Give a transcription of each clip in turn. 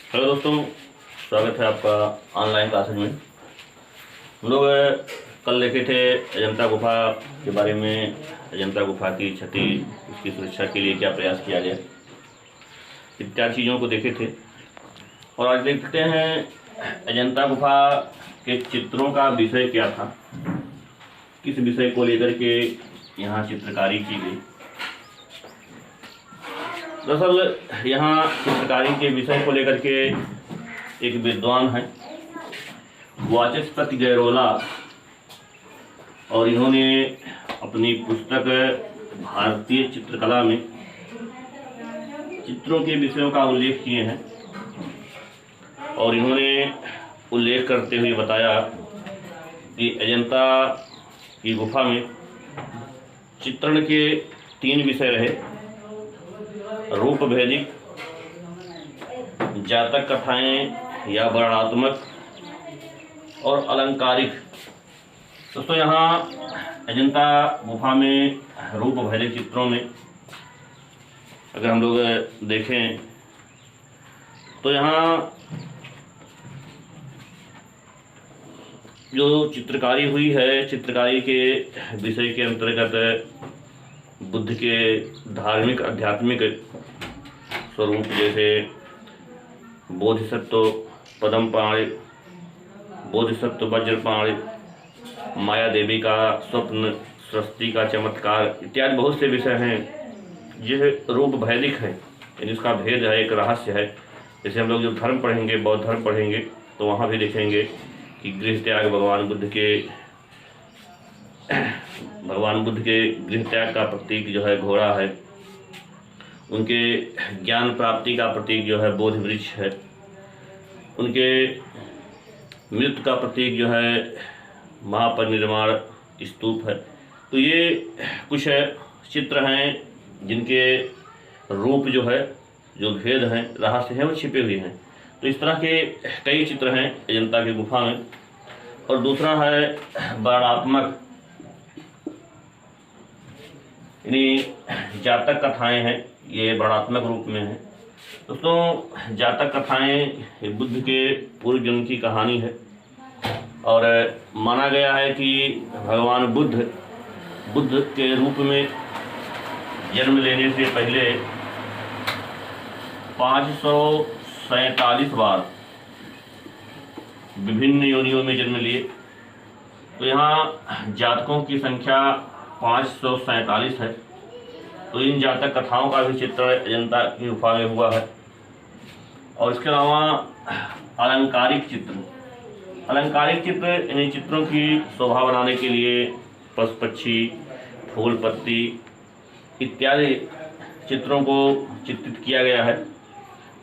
Hello दोस्तों, स्वागत है आपका ऑनलाइन क्लासेज में। हम लोग कल देखे थे अजंता गुफा के बारे में। अजंता गुफा की क्षति, उसकी सुरक्षा के लिए क्या प्रयास किया गया, इत्यादि चीज़ों को देखे थे। और आज देखते हैं अजंता गुफा के चित्रों का विषय क्या था, किस विषय को लेकर के यहाँ चित्रकारी की गई। दरअसल यहाँ चित्रकारी के विषय को लेकर के एक विद्वान हैं, वाचस्पति गैरोला, और इन्होंने अपनी पुस्तक भारतीय चित्रकला में चित्रों के विषयों का उल्लेख किए हैं। और इन्होंने उल्लेख करते हुए बताया कि अजंता की गुफा में चित्रण के 3 विषय रहे: रूप भेदिक, जातक कथाएं या वर्णनात्मक, और अलंकारिक। दोस्तों यहाँ अजंता गुफा में रूप भेदिक चित्रों में अगर हम लोग देखें तो यहाँ जो चित्रकारी हुई है, चित्रकारी के विषय के अंतर्गत बुद्ध के धार्मिक आध्यात्मिक स्वरूप जैसे बोधिसत्व पद्मपाणि, बोधिसत्व वज्रपाणि, माया देवी का स्वप्न, सृष्टि का चमत्कार, इत्यादि बहुत से विषय हैं। यह रूप भेदिक है, यानी इसका भेद है, एक रहस्य है। जैसे हम लोग जो धर्म पढ़ेंगे, बौद्ध धर्म पढ़ेंगे, तो वहाँ भी देखेंगे कि गृह त्याग भगवान बुद्ध के गृह त्याग का प्रतीक जो है घोड़ा है, उनके ज्ञान प्राप्ति का प्रतीक जो है बोधि वृक्ष है, उनके मृत्यु का प्रतीक जो है महापरिनिर्वाण स्तूप है। तो ये कुछ चित्र हैं जिनके रूप जो है, जो भेद हैं, रहस्य हैं, वो छिपे हुए हैं। तो इस तरह के कई चित्र हैं अजंता की गुफा में। और दूसरा है वर्णनात्मक, यानी जातक कथाएं हैं, ये वर्णनात्मक रूप में है। दोस्तों जातक कथाएं बुद्ध के पूर्व जन्म की कहानी है, और माना गया है कि भगवान बुद्ध के रूप में जन्म लेने से पहले 547 बार विभिन्न योनियों में जन्म लिए। तो यहाँ जातकों की संख्या 547 है। तो इन जातक कथाओं का भी चित्रण अजंता की गुफा में हुआ है। और इसके अलावा अलंकारिक चित्र यानी चित्रों की शोभा बनाने के लिए पशु पक्षी, फूल पत्ती इत्यादि चित्रों को चित्रित किया गया है,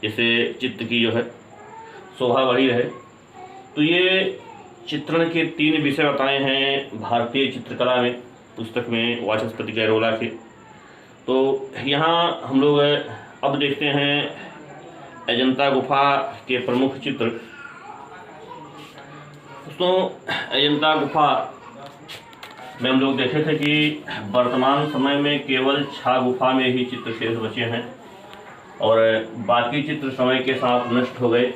जिससे चित्र की जो है शोभा बढ़ी रहे। तो ये चित्रण के 3 विषय बताए हैं भारतीय चित्रकला में, पुस्तक में वाचस्पति गैरोला के। तो यहाँ हम लोग अब देखते हैं अजंता गुफा के प्रमुख चित्र। दोस्तों अजंता गुफा में हम लोग देखे थे कि वर्तमान समय में केवल 6 गुफा में ही चित्र शेष बचे हैं, और बाकी चित्र समय के साथ नष्ट हो गए,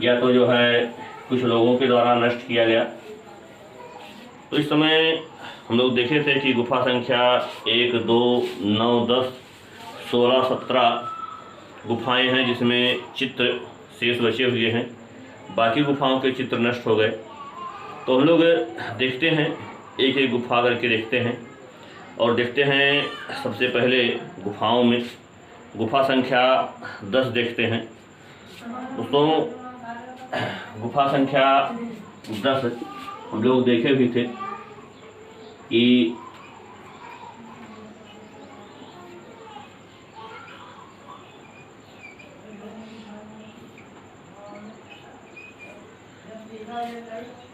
या तो जो है कुछ लोगों के द्वारा नष्ट किया गया। तो इस समय हम लोग देखे थे कि गुफा संख्या 1, 2, 9, 10, 16, 17 गुफाएं हैं जिसमें चित्र शेष बचे हुए हैं, बाकी गुफाओं के चित्र नष्ट हो गए। तो हम लोग देखते हैं, एक एक गुफा करके देखते हैं, और देखते हैं सबसे पहले गुफाओं में गुफा संख्या 10 देखते हैं। दोस्तों गुफा संख्या 10 हम लोग देखे भी थे कि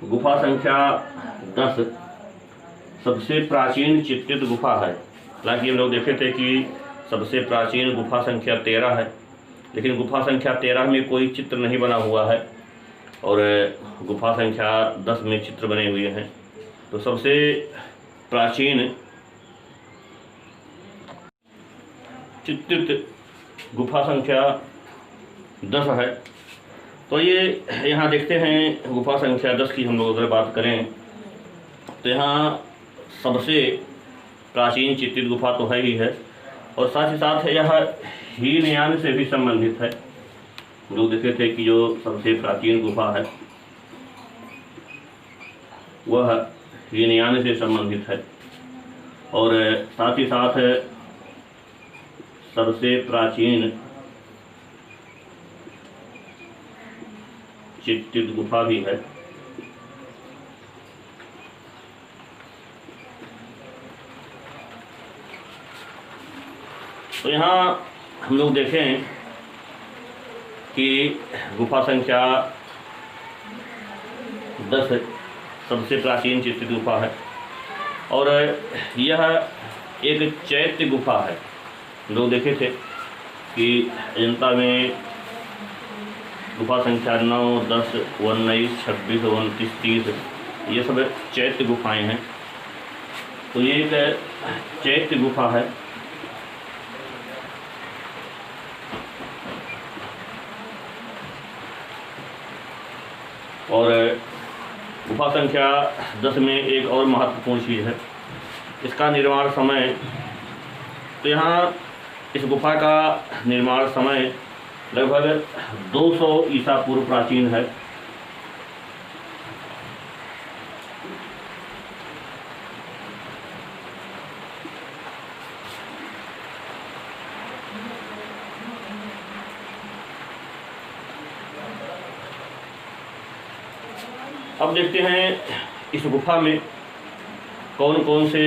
गुफा संख्या 10 सबसे प्राचीन चित्रित गुफा है। हालांकि हम लोग देखे थे कि सबसे प्राचीन गुफा संख्या 13 है, लेकिन गुफा संख्या 13 में कोई चित्र नहीं बना हुआ है, और गुफा संख्या 10 में चित्र बने हुए हैं। तो सबसे प्राचीन चित्रित गुफा संख्या 10 है। तो ये यहाँ देखते हैं गुफा संख्या 10 की हम लोग अगर बात करें तो यहाँ सबसे प्राचीन चित्रित गुफा तो है ही है, और साथ ही साथ यह हीनयान से भी संबंधित है। लोग देखे थे कि जो सबसे प्राचीन गुफा है वह हीनयान से संबंधित है, और साथ ही साथ सबसे प्राचीन चित्रित गुफा भी है। तो यहाँ हम लोग देखें कि गुफा संख्या 10 सबसे प्राचीन चित्रित गुफा है, और यह एक चैत्य गुफा है। लोग देखे थे कि अजंता में गुफा संख्या 9, 10, 19, 26, 29, 30 ये सब चैत्य गुफाएं हैं। तो ये एक चैत्य गुफा है। और गुफा संख्या 10 में एक और महत्वपूर्ण चीज़ है, इसका निर्माण समय। तो यहाँ इस गुफा का निर्माण समय लगभग 200 ईसा पूर्व प्राचीन है। अब देखते हैं इस गुफा में कौन कौन से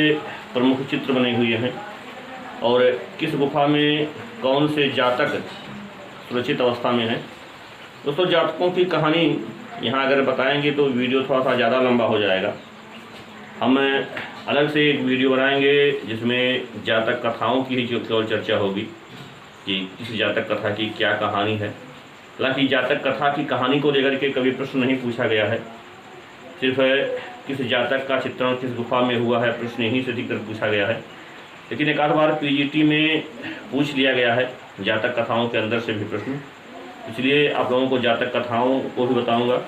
प्रमुख चित्र बने हुए हैं, और किस गुफा में कौन से जातक सुरक्षित अवस्था में है। दोस्तों, जातकों की कहानी यहाँ अगर बताएंगे तो वीडियो थोड़ा सा ज़्यादा लंबा हो जाएगा। हम अलग से एक वीडियो बनाएंगे जिसमें जातक कथाओं की जो केवल चर्चा होगी कि किस जातक कथा की क्या कहानी है। हालांकि जातक कथा की कहानी को लेकर के कभी प्रश्न नहीं पूछा गया है, सिर्फ किस जातक का चित्रण किस गुफा में हुआ है प्रश्न यहीं से अधिकतर पूछा गया है। लेकिन एक आध बार पीजीटी में पूछ लिया गया है जातक कथाओं के अंदर से भी प्रश्न, इसलिए आप लोगों को जातक कथाओं को भी बताऊंगा।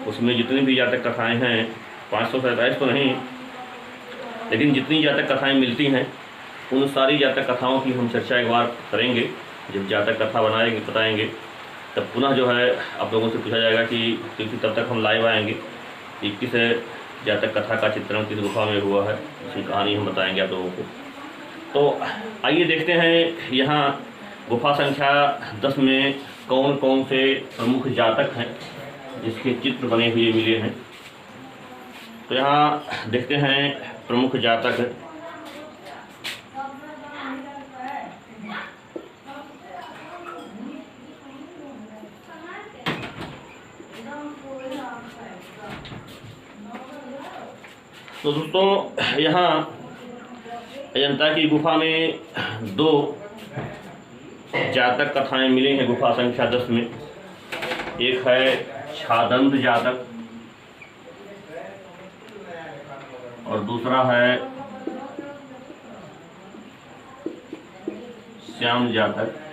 उसमें जितनी भी जातक कथाएं हैं 547 तो नहीं, लेकिन जितनी जातक कथाएं मिलती हैं उन सारी जातक कथाओं की हम चर्चा एक बार करेंगे। जब जातक कथा बनाएंगे बताएंगे तब पुनः जो है आप लोगों से पूछा जाएगा कि क्योंकि तब तक हम लाइव आएंगे कि किस जातक कथा का चित्रण किस गुफा में हुआ है, उसकी कहानी हम बताएंगे आप लोगों को। तो आइए देखते हैं यहाँ गुफा संख्या 10 में कौन कौन से प्रमुख जातक हैं जिसके चित्र बने हुए मिले हैं। तो यहाँ देखते हैं प्रमुख जातक। तो दोस्तों, यहाँ अजंता की गुफा में 2 जातक कथाएं मिली हैं गुफा संख्या 10 में। एक है छादंत जातक और दूसरा है श्याम जातक।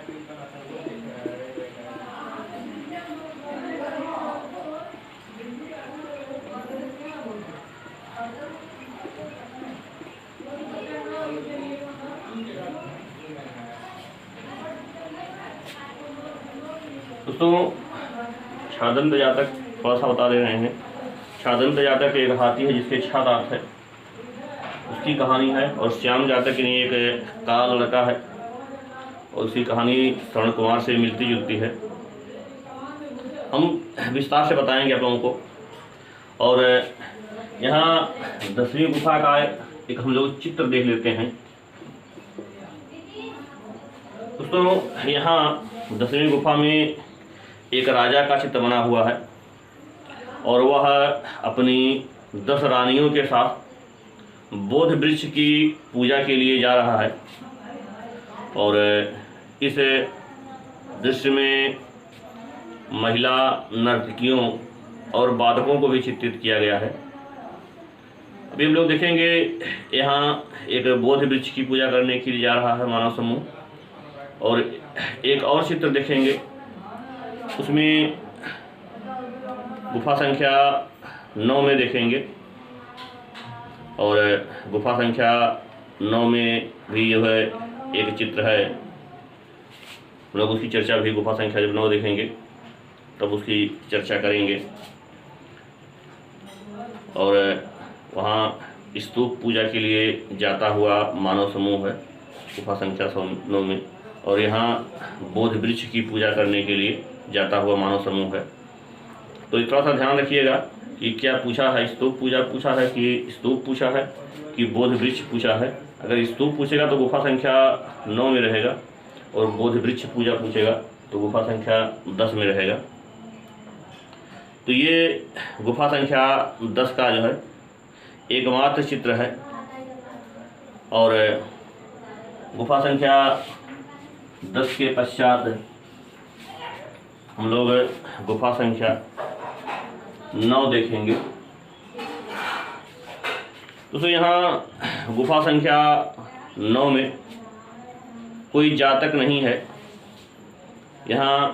दोस्तों, छादंत जातक थोड़ा सा बता दे रहे हैं। छादंत जातक एक हाथी है जिसके 6 दांत है, उसकी कहानी है। और श्याम जातक यानी एक काला लड़का है और उसकी कहानी श्रवण कुमार से मिलती जुलती है। हम विस्तार से बताएंगे आप लोगों को। और यहाँ 10वीं गुफा का एक हम लोग चित्र देख लेते हैं। दोस्तों, यहाँ 10वीं गुफा में एक राजा का चित्र बना हुआ है और वह अपनी 10 रानियों के साथ बोध वृक्ष की पूजा के लिए जा रहा है। और इस दृश्य में महिला नर्तकियों और वादकों को भी चित्रित किया गया है। अभी हम लोग देखेंगे यहाँ एक बोध वृक्ष की पूजा करने के लिए जा रहा है मानव समूह। और एक और चित्र देखेंगे उसमें गुफा संख्या 9 में देखेंगे, और गुफा संख्या 9 में भी जो है एक चित्र है, हम लोग उसकी चर्चा भी गुफा संख्या जब 9 देखेंगे तब उसकी चर्चा करेंगे। और वहाँ स्तूप पूजा के लिए जाता हुआ मानव समूह है गुफा संख्या 9 में, और यहाँ बोधि वृक्ष की पूजा करने के लिए जाता हुआ मानव समूह है। तो थोड़ा सा ध्यान रखिएगा कि क्या पूछा है, स्तूप पूजा पूछा है कि स्तूप पूछा है कि बोधि वृक्ष पूछा है। अगर स्तूप पूछेगा तो गुफा संख्या 9 में रहेगा, और बोधि वृक्ष पूजा पूछेगा तो गुफा संख्या 10 में रहेगा। तो ये गुफा संख्या 10 का जो है एकमात्र चित्र है। और गुफा संख्या 10 के पश्चात हम लोग गुफा संख्या 9 देखेंगे। तो यहाँ गुफा संख्या 9 में कोई जातक नहीं है, यहाँ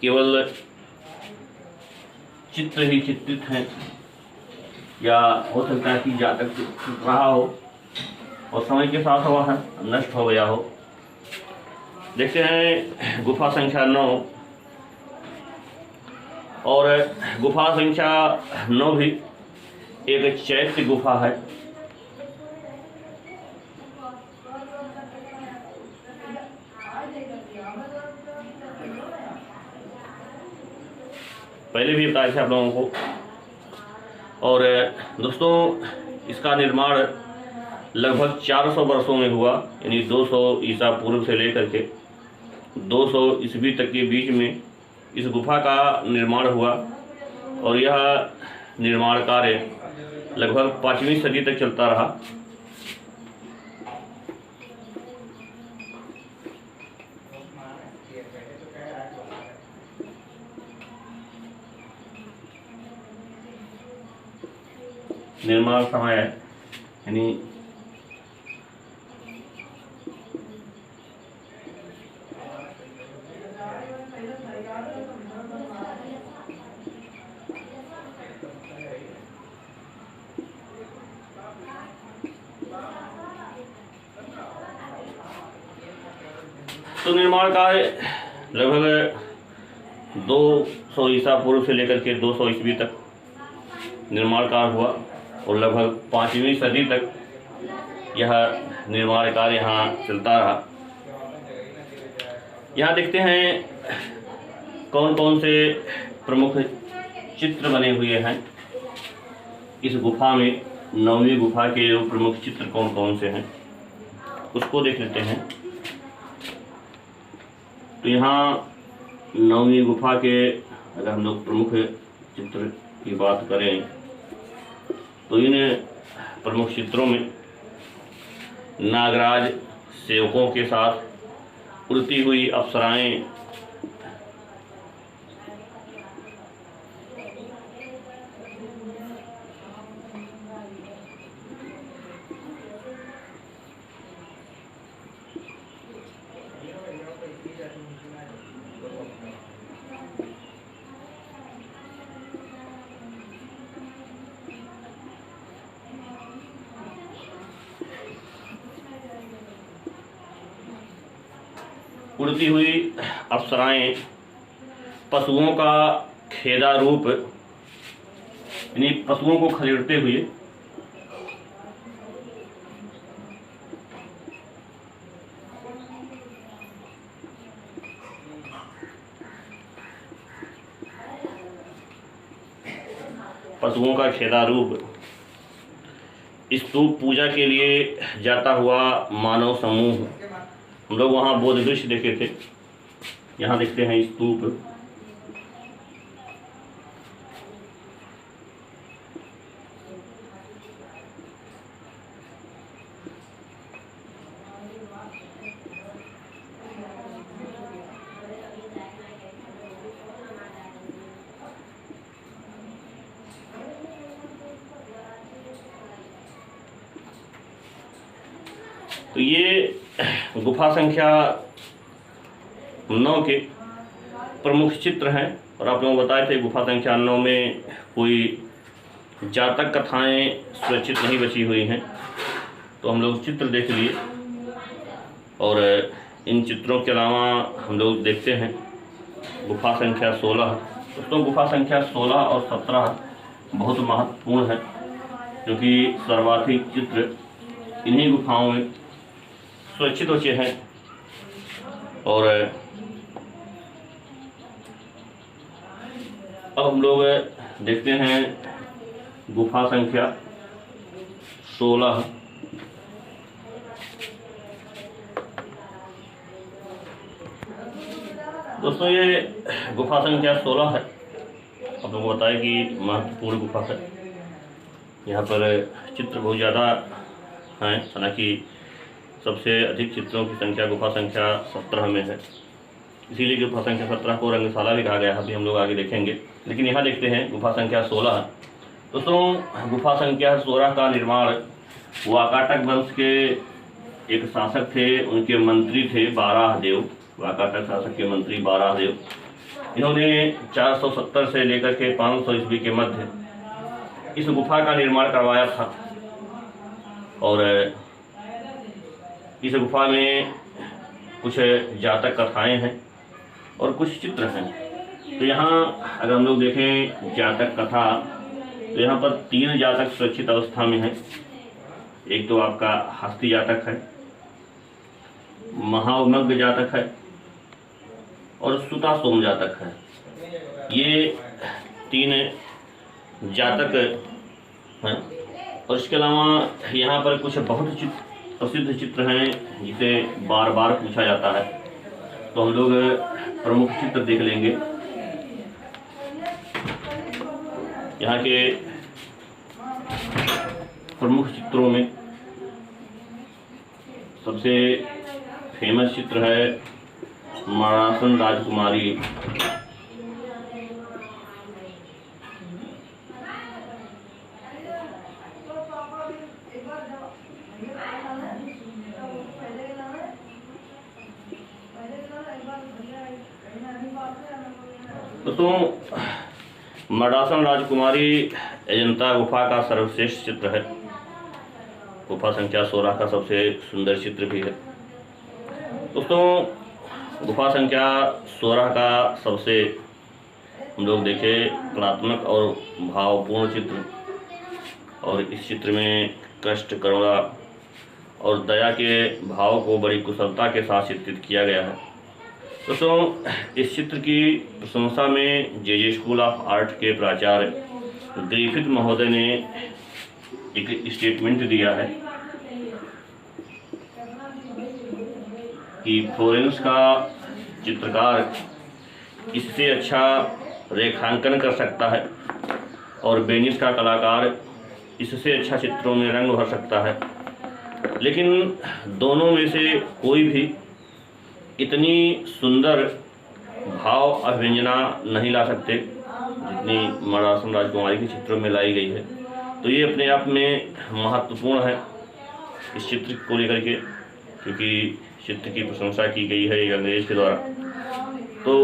केवल चित्र ही चित्रित हैं, या हो सकता है कि जातक रहा हो और समय के साथ वह नष्ट हो गया हो। देखते हैं गुफा संख्या 9, और गुफा संख्या 9 भी एक चैत्य गुफा है। पहले भी बताया था आप लोगों को। और दोस्तों इसका निर्माण लगभग 400 वर्षों में हुआ, यानी 200 ईसा पूर्व से लेकर के 200 ईस्वी तक के बीच में इस गुफा का निर्माण हुआ। और यह निर्माण कार्य लगभग 5वीं सदी तक चलता रहा। निर्माण समय यानी तो निर्माण कार्य लगभग 200 ईसा पूर्व से लेकर के 200 ईस्वी तक निर्माण कार्य हुआ, और लगभग 5वीं सदी तक यह निर्माण कार्य यहाँ चलता रहा। यहाँ देखते हैं कौन कौन से प्रमुख चित्र बने हुए हैं इस गुफा में। 9वीं गुफा के जो प्रमुख चित्र कौन कौन से हैं उसको देख लेते हैं। तो यहाँ 9वीं गुफा के अगर हम लोग प्रमुख चित्र की बात करें तो इन प्रमुख चित्रों में नागराज सेवकों के साथ उड़ती हुई अप्सराएं, उड़ती हुई अप्सराएं, पशुओं का खेदा रूप यानी पशुओं को खदेड़ते हुए, पशुओं का खेदा रूप, स्तूप पूजा के लिए जाता हुआ मानव समूह। हम लोग वहाँ बोधि वृक्ष देखे थे, यहाँ देखते हैं स्तूप। तो ये गुफा संख्या 9 के प्रमुख चित्र हैं और आप लोगों को बताए थे गुफा संख्या 9 में कोई जातक कथाएं सुरक्षित नहीं बची हुई हैं, तो हम लोग चित्र देख लिए। और इन चित्रों के अलावा हम लोग देखते हैं गुफा संख्या 16। दोस्तों गुफा संख्या 16 और 17 बहुत महत्वपूर्ण है, क्योंकि सर्वाधिक चित्र इन्हीं गुफाओं में सुरक्षित बचे हैं। और अब हम लोग देखते हैं गुफा संख्या 16। दोस्तों ये गुफा संख्या 16 है। आप लोगों को बताया कि महत्वपूर्ण गुफा है। यहाँ पर चित्र बहुत ज़्यादा हैं, हालांकि सबसे अधिक चित्रों की संख्या गुफा संख्या 17 में है, इसीलिए गुफा संख्या 17 को रंगशाला भी कहा गया है। अभी हम लोग आगे देखेंगे, लेकिन यहाँ देखते हैं गुफा संख्या 16। दोस्तों गुफा संख्या 16 का निर्माण वाकाटक वंश के एक शासक थे, उनके मंत्री थे बाराहदेव। वाकाटक शासक के मंत्री बाराहदेव, इन्होंने 470 से लेकर के 500 ईस्वी के मध्य इस गुफा का निर्माण करवाया था। और इस गुफा में कुछ जातक कथाएं हैं और कुछ चित्र हैं। तो यहाँ अगर हम लोग देखें जातक कथा, तो यहाँ पर 3 जातक सुरक्षित अवस्था में हैं। एक तो आपका हस्ती जातक है, महाउमग्ग जातक है और सुता सोम जातक है। ये 3 जातक हैं। और इसके अलावा यहाँ पर कुछ बहुत प्रसिद्ध चित्र हैं जिसे बार बार पूछा जाता है, तो हम लोग प्रमुख चित्र देख लेंगे। यहाँ के प्रमुख चित्रों में सबसे फेमस चित्र है मरासन राजकुमारी। दोस्तों मरासन राजकुमारी अजंता गुफा का सर्वश्रेष्ठ चित्र है। गुफा संख्या 16 का सबसे सुंदर चित्र भी है। दोस्तों गुफा संख्या 16 का सबसे हम लोग देखें कलात्मक और भावपूर्ण चित्र, और इस चित्र में कष्ट, करुणा और दया के भाव को बड़ी कुशलता के साथ चित्रित किया गया है। दोस्तों इस चित्र की प्रशंसा में जे स्कूल ऑफ आर्ट के प्राचार्य ग्रिफिथ महोदय ने एक स्टेटमेंट दिया है कि फ्लोरेंस का चित्रकार इससे अच्छा रेखांकन कर सकता है और वेनिस का कलाकार इससे अच्छा चित्रों में रंग भर सकता है, लेकिन दोनों में से कोई भी इतनी सुंदर भाव अभिव्यंजना नहीं ला सकते जितनी मरासन राजकुमारी के चित्रों में लाई गई है। तो ये अपने आप में महत्वपूर्ण है इस चित्र को लेकर के, क्योंकि चित्र की प्रशंसा की गई है एक अंग्रेज के द्वारा। तो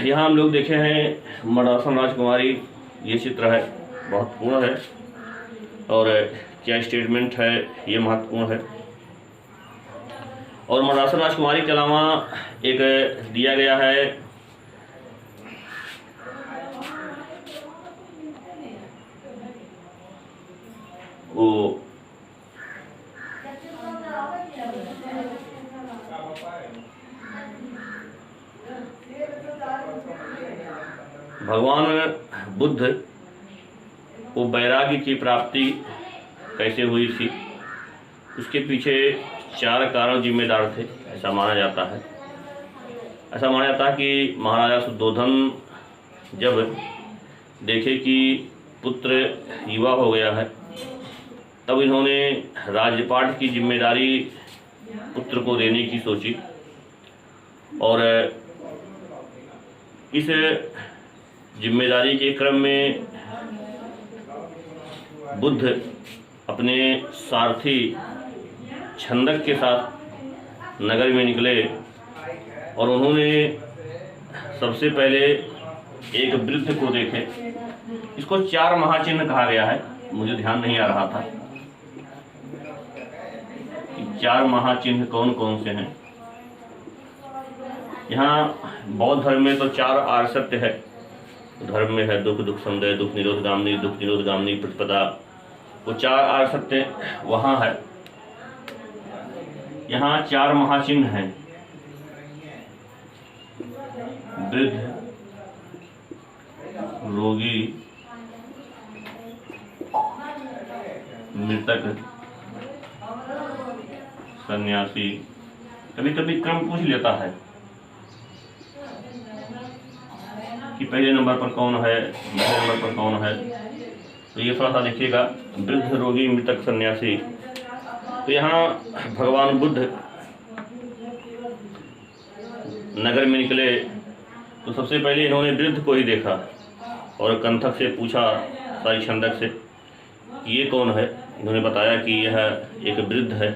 यहाँ हम लोग देखे हैं मरासन राजकुमारी, ये चित्र है, महत्वपूर्ण है और क्या स्टेटमेंट है ये महत्वपूर्ण है। और मरासन राजकुमारी के अलावा एक दिया गया है वो भगवान बुद्ध को वैराग्य की प्राप्ति कैसे हुई थी, उसके पीछे 4 कारण जिम्मेदार थे, ऐसा माना जाता है। ऐसा माना जाता है कि महाराजा शुद्धोधन जब देखे कि पुत्र युवा हो गया है, तब इन्होंने राज्यपाट की जिम्मेदारी पुत्र को देने की सोची और इस जिम्मेदारी के क्रम में बुद्ध अपने सारथी छंदक के साथ नगर में निकले और उन्होंने सबसे पहले एक वृद्ध को देखें। इसको 4 महाचिन्ह कहा गया है, मुझे ध्यान नहीं आ रहा था कि 4 महाचिन्ह कौन कौन से हैं। यहाँ बौद्ध धर्म में तो 4 आर्य सत्य है। धर्म में है दुख, दुख समुदय, दुख निरोधगामिनी, दुख निरोधगामिनी प्रतिपदा, वो 4 आर्य सत्य वहाँ है। यहाँ 4 महाचिन्ह हैं। वृद्ध, रोगी, मृतक, सन्यासी। कभी कभी क्रम पूछ लेता है कि पहले नंबर पर कौन है, दूसरे नंबर पर कौन है, तो ये थोड़ा सा देखिएगा। वृद्ध, रोगी, मृतक, सन्यासी। तो यहाँ भगवान बुद्ध नगर में निकले तो सबसे पहले इन्होंने वृद्ध को ही देखा और कंथक से पूछा, सारी छंदक से, कि ये कौन है। इन्होंने बताया कि यह एक वृद्ध है।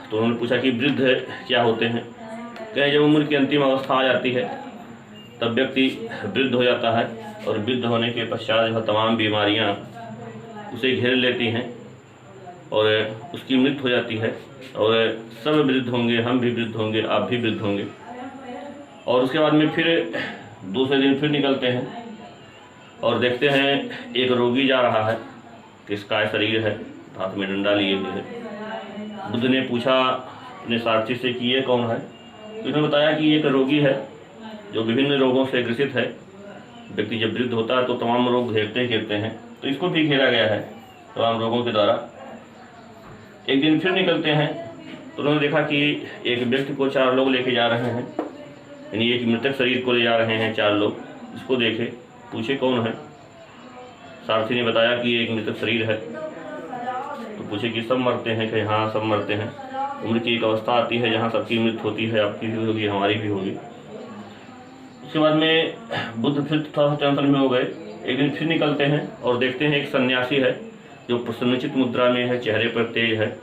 तो उन्होंने पूछा कि वृद्ध क्या होते हैं। कहे जब उम्र की अंतिम अवस्था आ जाती है तब व्यक्ति वृद्ध हो जाता है और वृद्ध होने के पश्चात जो तमाम बीमारियां उसे घेर लेती हैं और उसकी मृत्यु हो जाती है। और सब वृद्ध होंगे, हम भी वृद्ध होंगे, आप भी वृद्ध होंगे। और उसके बाद में फिर दूसरे दिन फिर निकलते हैं और देखते हैं एक रोगी जा रहा है, किसका शरीर है, हाथ में डंडा लिए हुए है। बुद्ध ने पूछा अपने सारथी से कि ये कौन है। तो इन्होंने बताया कि ये एक रोगी है जो विभिन्न रोगों से ग्रसित है। व्यक्ति जब वृद्ध होता है तो तमाम रोग घेरते हैं, तो इसको भी घेरा गया है तमाम रोगों के द्वारा। एक दिन फिर निकलते हैं तो उन्होंने देखा कि एक व्यक्ति को 4 लोग लेके जा रहे हैं, यानी एक मृतक शरीर को ले जा रहे हैं 4 लोग। इसको देखे, पूछे कौन है। सारथी ने बताया कि एक मृतक शरीर है। तो पूछे कि सब मरते हैं, कि हाँ सब मरते हैं। उम्र की एक अवस्था आती है जहाँ सबकी मृत्यु होती है, आपकी भी होगी, हमारी भी होगी। उसके बाद में बुद्ध फिर थोड़ा टेंशन में हो गए। एक दिन फिर निकलते हैं और देखते हैं एक सन्यासी है जो प्रसन्नचित मुद्रा में है, चेहरे पर तेज है।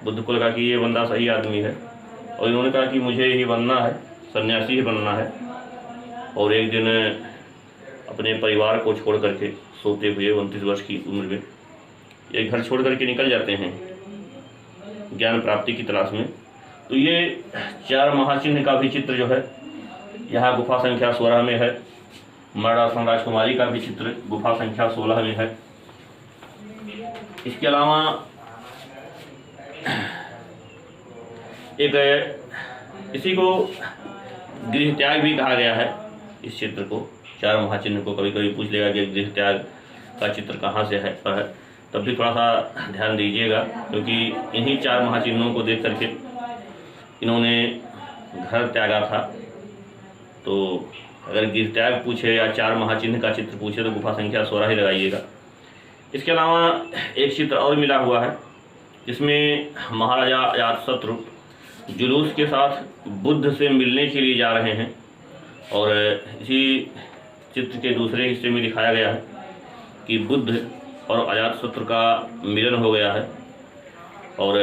बुद्ध को लगा कि ये बंदा सही आदमी है और इन्होंने कहा कि मुझे ही बनना है, सन्यासी ही बनना है। और एक दिन अपने परिवार को छोड़ करके सोते हुए 29 वर्ष की उम्र में ये घर छोड़ करके निकल जाते हैं ज्ञान प्राप्ति की तलाश में। तो ये 4 महाचिन्ह का भी चित्र जो है यहाँ गुफा संख्या 16 में है। मर्दासन राजकुमारी का भी चित्र गुफा संख्या 16 में है। इसके अलावा एक इसी को गृह त्याग भी कहा गया है। इस चित्र को 4 महाचिन्ह को कभी कभी पूछ लेगा कि गृह त्याग का चित्र कहाँ से है, पर है, तब भी थोड़ा सा ध्यान दीजिएगा, क्योंकि इन्हीं 4 महाचिन्हों को देख करके इन्होंने घर त्यागा था। तो अगर गृह त्याग पूछे या 4 महाचिन्ह का चित्र पूछे तो गुफा संख्या 16 ही लगाइएगा। इसके अलावा एक चित्र और मिला हुआ है जिसमें महाराजा अजातशत्रु जुलूस के साथ बुद्ध से मिलने के लिए जा रहे हैं। और इसी चित्र के दूसरे हिस्से में दिखाया गया है कि बुद्ध और अजातशत्रु का मिलन हो गया है और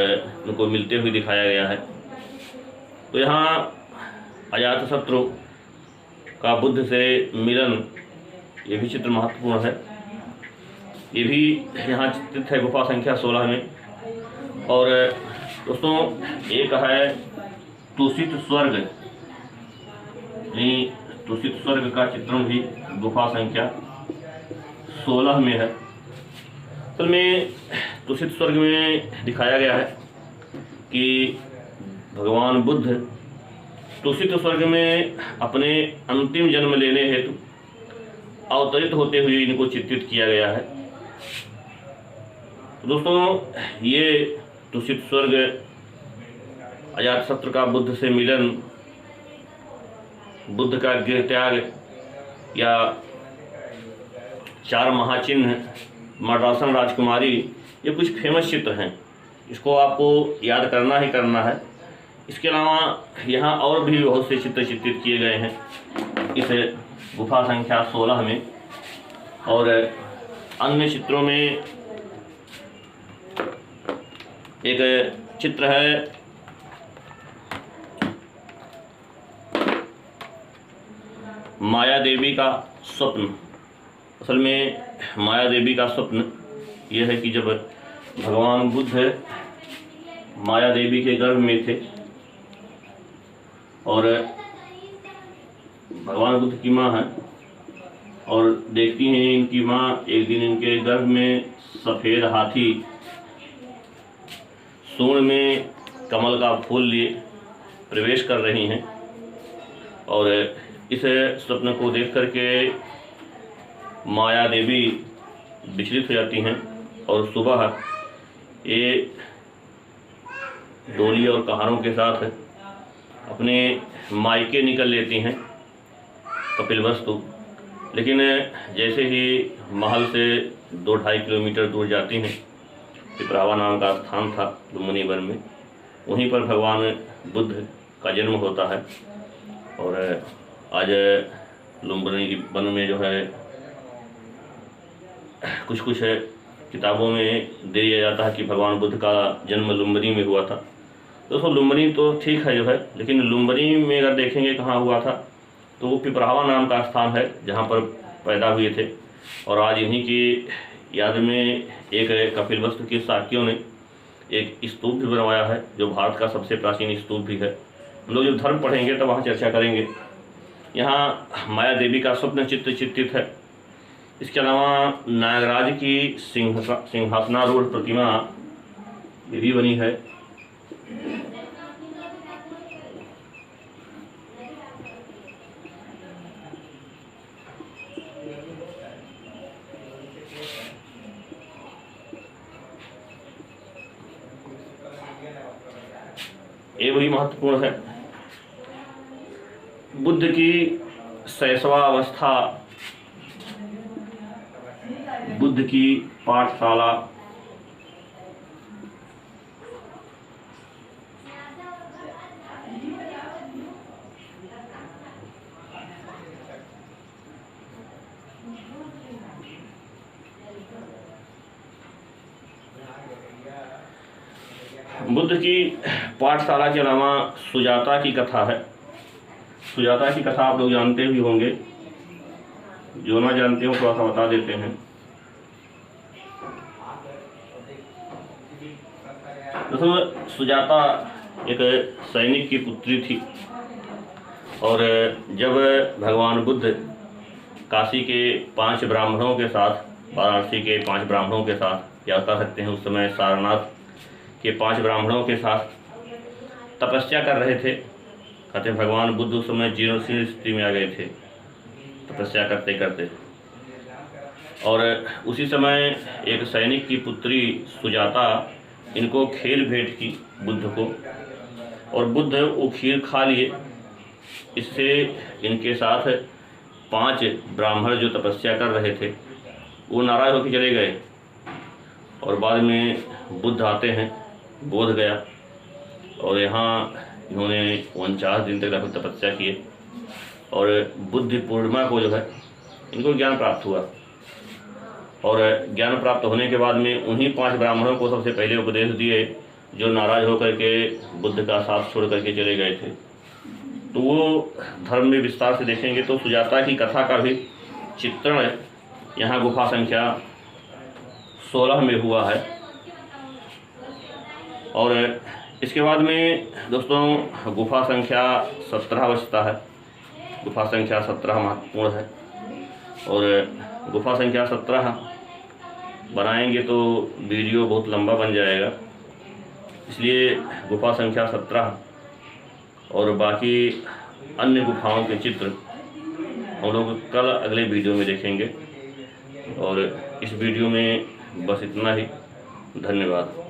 उनको मिलते हुए दिखाया गया है। तो यहाँ अजातशत्रु का बुद्ध से मिलन, ये भी चित्र महत्वपूर्ण है। ये भी यहाँ चित्रित है गुफा संख्या 16 में। और दोस्तों एक है तुषित स्वर्ग, यानी तुषित स्वर्ग का चित्रण भी गुफा संख्या 16 में है। असल में तुषित स्वर्ग में दिखाया गया है कि भगवान बुद्ध तुषित स्वर्ग में अपने अंतिम जन्म लेने हेतु अवतरित होते हुए इनको चित्रित किया गया है। दोस्तों ये तुषित स्वर्ग, अजातशत्रु का बुद्ध से मिलन, बुद्ध का गृह त्याग या 4 महाचिन्ह, मर्दासन राजकुमारी, ये कुछ फेमस चित्र हैं। इसको आपको याद करना ही करना है। इसके अलावा यहाँ और भी बहुत से चित्र चित्रित किए गए हैं इस गुफा संख्या 16 में। और अन्य चित्रों में एक चित्र है माया देवी का स्वप्न। असल में माया देवी का स्वप्न यह है कि जब भगवान बुद्ध माया देवी के गर्भ में थे और भगवान बुद्ध की माँ है और देखती हैं इनकी माँ एक दिन इनके गर्भ में सफ़ेद हाथी सूंड में कमल का फूल लिए प्रवेश कर रही हैं और इस स्वप्न को देख करके माया देवी विचलित हो जाती हैं और सुबह ये डोली और कहारों के साथ अपने मायके निकल लेती हैं कपिलवस्तु। लेकिन जैसे ही महल से 2-2.5 किलोमीटर दूर जाती हैं, पिपरावा नाम का स्थान था लुम्बिनी वन में, वहीं पर भगवान बुद्ध का जन्म होता है। और आज लुम्बिनी वन में जो है कुछ किताबों में दे दिया जाता है कि भगवान बुद्ध का जन्म लुम्बिनी में हुआ था। दोस्तों लुम्बिनी तो ठीक है जो है, लेकिन लुम्बिनी में अगर देखेंगे कहाँ हुआ था तो वो पिपरावा नाम का स्थान है जहाँ पर पैदा हुए थे। और आज इन्हीं की याद में एक कपिलवस्तु के शाक्यों ने एक स्तूप भी बनवाया है जो भारत का सबसे प्राचीन स्तूप भी है। हम लोग जब धर्म पढ़ेंगे तो वहाँ चर्चा करेंगे। यहाँ माया देवी का स्वप्न चित्र चित्रित है। इसके अलावा नागराज की सिंहासनारूढ़ प्रतिमा ये भी बनी है। ये भी महत्वपूर्ण है। बुद्ध की शैशवावस्था, बुद्ध की पाठशाला, बुद्ध की पाठशाला के अलावा सुजाता की कथा है। सुजाता की कथा आप लोग जानते भी होंगे, जो ना जानते हो थोड़ा सा बता देते हैं। दोस्तों सुजाता एक सैनिक की पुत्री थी और जब भगवान बुद्ध काशी के 5 ब्राह्मणों के साथ, वाराणसी के 5 ब्राह्मणों के साथ, या कह सकते हैं उस समय सारनाथ के 5 ब्राह्मणों के साथ तपस्या कर रहे थे। कहते भगवान बुद्ध उस समय जीर्णशीर्ण स्थिति में आ गए थे तपस्या करते करते। और उसी समय एक सैनिक की पुत्री सुजाता इनको खीर भेंट की बुद्ध को, और बुद्ध वो खीर खा लिए। इससे इनके साथ 5 ब्राह्मण जो तपस्या कर रहे थे वो नाराज होकर चले गए। और बाद में बुद्ध आते हैं बोध गया और यहाँ इन्होंने 49 दिन तक लगभग तपस्या किए और बुद्ध पूर्णिमा को जो है इनको ज्ञान प्राप्त हुआ। और ज्ञान प्राप्त होने के बाद में उन्हीं 5 ब्राह्मणों को सबसे पहले उपदेश दिए जो नाराज होकर के बुद्ध का साथ छोड़ करके चले गए थे। तो वो धर्म में विस्तार से देखेंगे तो सुजाता की कथा का भी चित्रण यहाँ गुफा संख्या 16 में हुआ है। और इसके बाद में दोस्तों गुफा संख्या 17 बचता है। गुफा संख्या 17 महत्वपूर्ण है और गुफा संख्या 17 बनाएंगे तो वीडियो बहुत लंबा बन जाएगा, इसलिए गुफा संख्या 17 और बाकी अन्य गुफाओं के चित्र हम लोग कल अगले वीडियो में देखेंगे। और इस वीडियो में बस इतना ही। धन्यवाद।